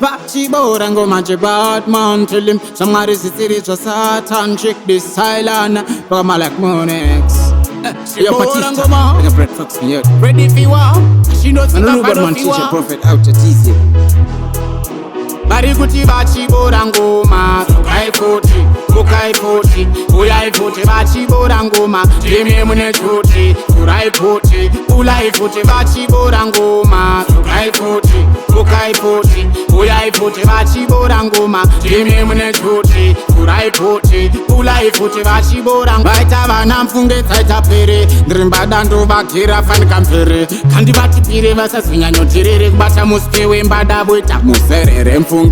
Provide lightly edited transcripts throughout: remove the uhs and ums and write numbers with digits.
Bachibora ngoma je Badman. Tell him somebody is just Satan. Check this island. Come like munnex. Yo, Batista, like a bread fox in here. Ready if you want. She knows I'm a Badman teacher, prophet out at easy. Barikuti bachibora ngoma, kukai futi, uyai futi bachibora ngoma, dime mune futi, kurai futi, ulai futi bachibora ngoma, kukai futi, uyai futi bachibora ngoma, dime mune futi, kurai futi, ulai futi bachibora ngoma. Baita vana mfunge taita pere, ndrimba dando bakira fan kampere, kandi batipire vasazvinyanyotirere kubata muspewe mbada boita muserere mfunge.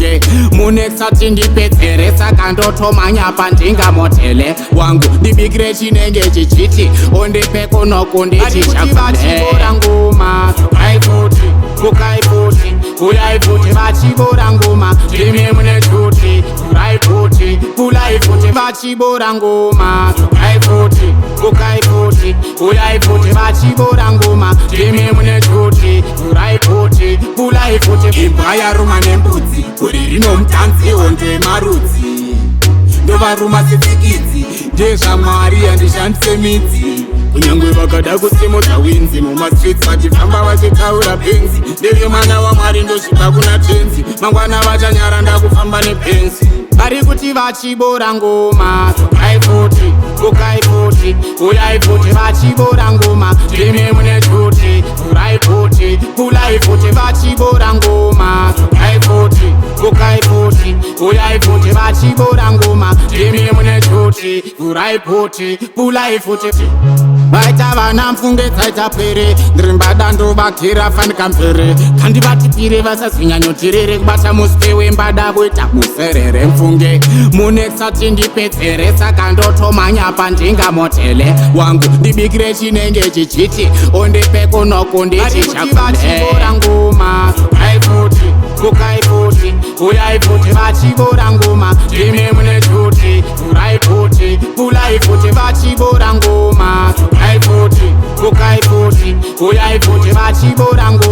Munnex ati ndipedzere saka ndotomanya pandinga motele wangu ndibigire chinenge chichiti ondipe kunoko ndichichakubora ngoma kukai futi uyai futi bachibora ngoma ndime mune futi kurai futi ulai futi bachibora ngoma kukai futi uyai futi bachibora ngoma ndime mune futi kurai futi ulai futi imbaya ruma nembudzi uri rino mutanzi onde marudzi ndovaruma setsikidzi ndezvamwari handishandise midzi kunyangwe vakada kusimudza winzi mumastreets vachifamba vachitaura penzi ndeve mwana wamwari ndosvika kuna tenzi mangwana vachanyara ndakufamba nepenzi vari kuti vachibora ngoma kukai futi uyai futi vachibora ngoma ndime mune futi kurai futi ulai futi vachibora ngoma kukai futi uyai futi vachibora ngoma ndime mune futi kurai futi ulai futi. Baita vana mfunge taita pere, ndrimba dando bakira fan kampere, kandi batipire vasazvinyanyotirere kubata muspewe mbada boita muserere mfunge. Munnex ati ndipedzere saka ndotomanya pandinga motele wangu ndibigire chinenge chichiti ondipe kunoko ndichichakubora ngoma kukai futi uyai futi vachibora ngoma ndime mune futi kurai futi ulai futi vachibora ngoma kukai futi uyai futi vachibora ngoma